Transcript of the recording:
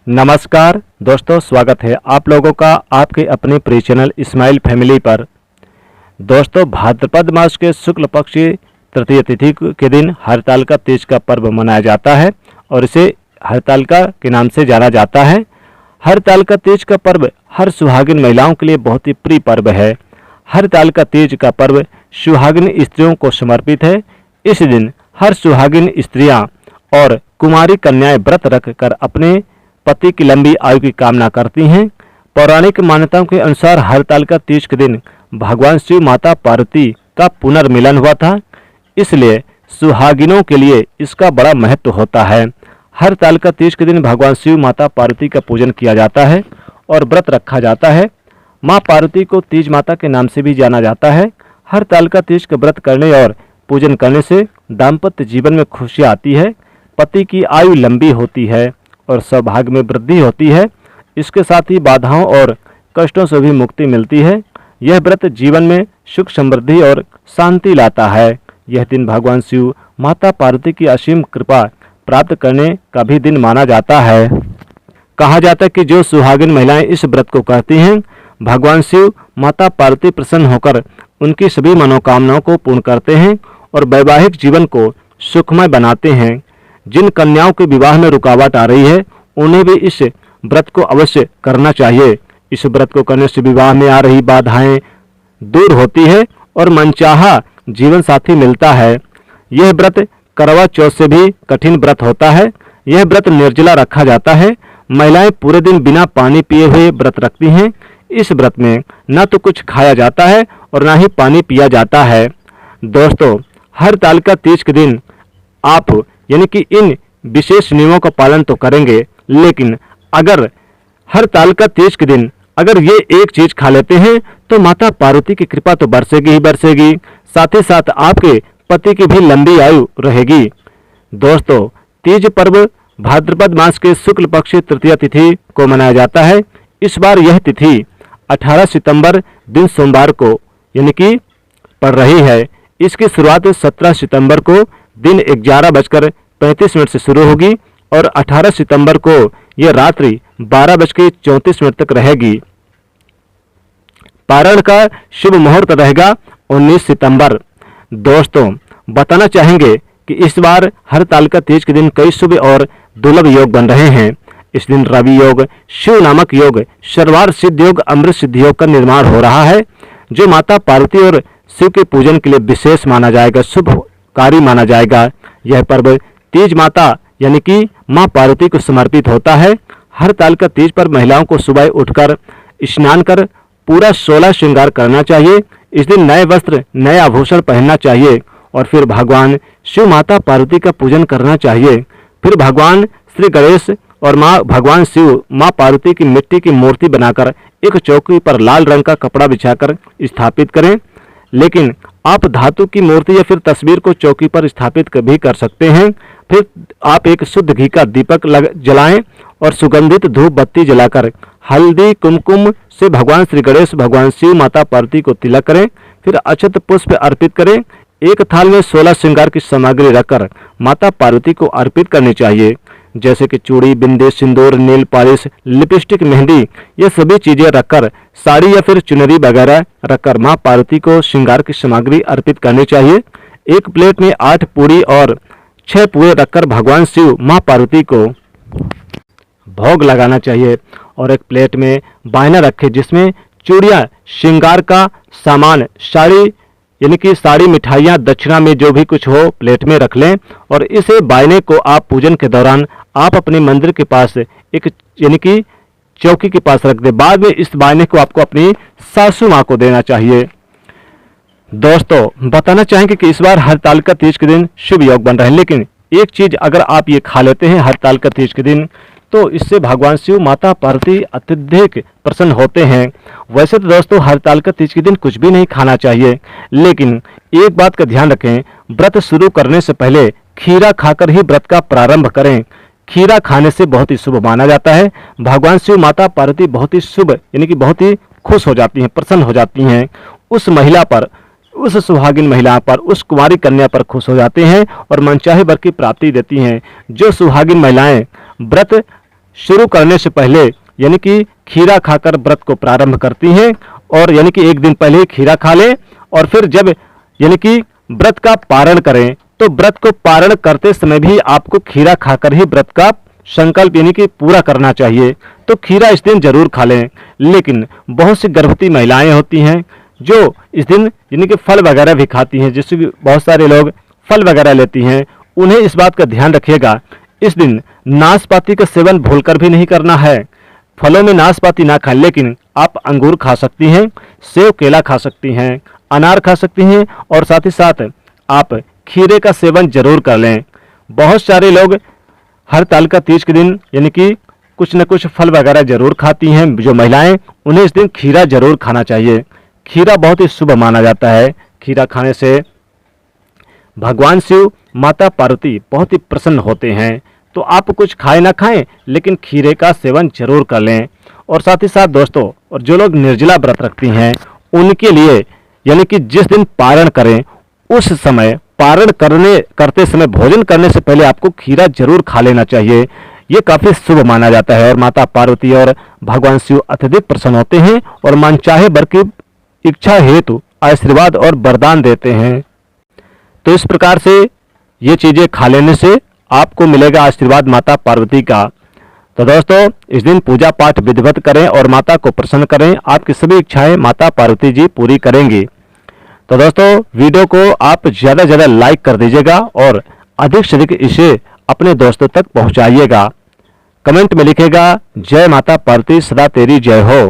नमस्कार दोस्तों, स्वागत है आप लोगों का आपके अपने प्रिय चैनल इस्माइल फैमिली पर। दोस्तों, भाद्रपद मास के शुक्ल पक्ष तृतीय तिथि के दिन हरतालिका तीज का पर्व मनाया जाता है और इसे हरतालिका के नाम से जाना जाता है। हरतालिका तीज का पर्व हर सुहागिन महिलाओं के लिए बहुत ही प्रिय पर्व है। हरतालिका तीज का पर्व सुहागिन स्त्रियों को समर्पित है। इस दिन हर सुहागिन स्त्रियां और कुमारी कन्याएं व्रत रखकर अपने पति की लंबी आयु की कामना करती हैं। पौराणिक मान्यताओं के अनुसार हरतालिका तीज के दिन भगवान शिव माता पार्वती का पुनर्मिलन हुआ था, इसलिए सुहागिनों के लिए इसका बड़ा महत्व होता है। हरतालिका तीज के दिन भगवान शिव माता पार्वती का पूजन किया जाता है और व्रत रखा जाता है। माँ पार्वती को तीज माता के नाम से भी जाना जाता है। हरतालिका तीज का व्रत करने और पूजन करने से दाम्पत्य जीवन में खुशियाँ आती है, पति की आयु लंबी होती है और सौभाग्य में वृद्धि होती है। इसके साथ ही बाधाओं और कष्टों से भी मुक्ति मिलती है। यह व्रत जीवन में सुख समृद्धि और शांति लाता है। यह दिन भगवान शिव माता पार्वती की असीम कृपा प्राप्त करने का भी दिन माना जाता है। कहा जाता है कि जो सुहागिन महिलाएं इस व्रत को करती हैं, भगवान शिव माता पार्वती प्रसन्न होकर उनकी सभी मनोकामनाओं को पूर्ण करते हैं और वैवाहिक जीवन को सुखमय बनाते हैं। जिन कन्याओं के विवाह में रुकावट आ रही है, उन्हें भी इस व्रत को अवश्य करना चाहिए। इस व्रत को करने से विवाह में आ रही बाधाएं दूर होती है और मनचाहा जीवन साथी मिलता है। यह व्रत करवा चौथ से भी कठिन व्रत होता है। यह व्रत निर्जला रखा जाता है। महिलाएं पूरे दिन बिना पानी पिए हुए व्रत रखती हैं। इस व्रत में न तो कुछ खाया जाता है और न ही पानी पिया जाता है। दोस्तों, हरतालिका तीज के दिन आप यानी कि इन विशेष नियमों का पालन तो करेंगे, लेकिन अगर हरतालिका तीज के दिन अगर ये एक चीज खा लेते हैं तो माता पार्वती की कृपा तो बरसेगी ही बरसेगी, साथ ही साथ आपके पति की भी लंबी आयु रहेगी। दोस्तों, तीज पर्व भाद्रपद मास के शुक्ल पक्ष तृतीय तिथि को मनाया जाता है। इस बार यह तिथि 18 सितंबर दिन सोमवार को यानी कि पड़ रही है। इसकी शुरुआत 17 सितंबर को दिन 11:35 से शुरू होगी और 18 सितंबर को यह रात्रि 12:34 तक रहेगी। पारण का शुभ मुहूर्त रहेगा 19 सितंबर। दोस्तों, बताना चाहेंगे कि इस बार हरतालिका तीज के दिन कई शुभ और दुर्लभ योग बन रहे हैं। इस दिन रवि योग, शिव नामक योग, सर्वार्थ सिद्ध योग, अमृत सिद्ध योग का निर्माण हो रहा है, जो माता पार्वती और शिव के पूजन के लिए विशेष माना जाएगा, शुभकारी माना जाएगा। यह पर्व तीज माता यानी कि माँ पार्वती को समर्पित होता है। हरतालिका तीज पर महिलाओं को सुबह उठकर स्नान कर पूरा 16 श्रृंगार करना चाहिए। इस दिन नए वस्त्र, नए आभूषण पहनना चाहिए और फिर भगवान शिव माता पार्वती का पूजन करना चाहिए। फिर भगवान श्री गणेश और भगवान शिव माँ पार्वती की मिट्टी की मूर्ति बनाकर एक चौकी पर लाल रंग का कपड़ा बिछाकर स्थापित करें। लेकिन आप धातु की मूर्ति या फिर तस्वीर को चौकी पर स्थापित भी कर सकते हैं। फिर आप एक शुद्ध घी का दीपक जलाएं और सुगंधित धूप बत्ती जलाकर हल्दी कुमकुम से भगवान श्री गणेश, भगवान शिव, माता पार्वती को तिलक करें। फिर अक्षत पुष्प अर्पित करें। एक थाल में 16 श्रृंगार की सामग्री रखकर माता पार्वती को अर्पित करनी चाहिए, जैसे कि चूड़ी, बिंदी, सिंदूर, नील पॉलिश, लिपस्टिक, मेहंदी, ये सभी चीजें रखकर साड़ी या फिर चुनरी वगैरह रखकर माँ पार्वती को श्रृंगार की सामग्री अर्पित करनी चाहिए। एक प्लेट में 8 पूरी और 6 पुए रखकर भगवान शिव, माँ पार्वती को भोग लगाना चाहिए और एक प्लेट में बायना रखें जिसमें चूड़ियाँ, श्रृंगार का सामान, साड़ी यानी कि साड़ी, मिठाइयाँ, दक्षिणा में जो भी कुछ हो प्लेट में रख लें और इसे बायने को आप पूजन के दौरान आप अपने मंदिर के पास एक यानी कि चौकी के पास रख दें। बाद में इस बायने को आपको अपनी सासू माँ को देना चाहिए। दोस्तों, बताना चाहेंगे कि इस बार हरतालिका तीज के दिन शुभ योग बन रहे हैं, लेकिन एक चीज अगर आप ये खा लेते हैं हरतालिका तीज के दिन तो इससे भगवान शिव, माता पार्वती अत्यधिक प्रसन्न होते हैं। वैसे तो दोस्तों हरतालिका तीज के दिन कुछ भी नहीं खाना चाहिए, लेकिन एक बात का ध्यान रखें, व्रत शुरू करने से पहले खीरा खाकर ही व्रत का प्रारंभ करें। खीरा खाने से बहुत ही शुभ माना जाता है। भगवान शिव, माता पार्वती बहुत ही शुभ यानी कि बहुत ही खुश हो जाती हैं, प्रसन्न हो जाती हैं। उस महिला पर, उस सुहागिन महिला पर, उस कुमारी कन्या पर खुश हो जाते हैं और मनचाहे वर की प्राप्ति देती हैं। जो सुहागिन महिलाएं व्रत शुरू करने से पहले यानी कि खीरा खाकर व्रत को प्रारंभ करती हैं, और यानी कि एक दिन पहले ही खीरा खा लें, और फिर जब यानी कि व्रत का पारण करें तो व्रत को पारण करते समय भी आपको खीरा खाकर ही व्रत का संकल्प यानी कि पूरा करना चाहिए। तो खीरा इस दिन जरूर खा लें। लेकिन बहुत सी गर्भवती महिलाएं होती हैं जो इस दिन यानी कि फल वगैरह भी खाती हैं, जिससे कि बहुत सारे लोग फल वगैरह लेती हैं। उन्हें इस बात का ध्यान रखिएगा, इस दिन नाशपाती का सेवन भूलकर भी नहीं करना है। फलों में नाशपाती ना खाएं, लेकिन आप अंगूर खा सकती हैं, सेब केला खा सकती हैं, अनार खा सकती हैं, और साथ ही साथ आप खीरे का सेवन जरूर कर लें। बहुत सारे लोग हरतालिका तीज के दिन यानी कि कुछ न कुछ फल वगैरह जरूर खाती हैं। जो महिलाएं, उन्हें इस दिन खीरा जरूर खाना चाहिए। खीरा बहुत ही शुभ माना जाता है। खीरा खाने से भगवान शिव, माता पार्वती बहुत ही प्रसन्न होते हैं। तो आप कुछ खाएं ना खाएं, लेकिन खीरे का सेवन जरूर कर लें। और साथ ही साथ दोस्तों, और जो लोग निर्जला व्रत रखती हैं, उनके लिए यानी कि जिस दिन पारण करें उस समय पारण करते समय भोजन करने से पहले आपको खीरा जरूर खा लेना चाहिए। ये काफी शुभ माना जाता है, और माता पार्वती और भगवान शिव अत्यधिक प्रसन्न होते हैं और मनचाहे वर की इच्छा हेतु आशीर्वाद और वरदान देते हैं। तो इस प्रकार से ये चीजें खा लेने से आपको मिलेगा आशीर्वाद माता पार्वती का। तो दोस्तों, इस दिन पूजा पाठ विधिवत करें और माता को प्रसन्न करें। आपकी सभी इच्छाएं माता पार्वती जी पूरी करेंगी। तो दोस्तों, वीडियो को आप ज़्यादा से ज़्यादा लाइक कर दीजिएगा और अधिक से अधिक इसे अपने दोस्तों तक पहुंचाइएगा। कमेंट में लिखेगा, जय माता पार्वती, सदा तेरी जय हो।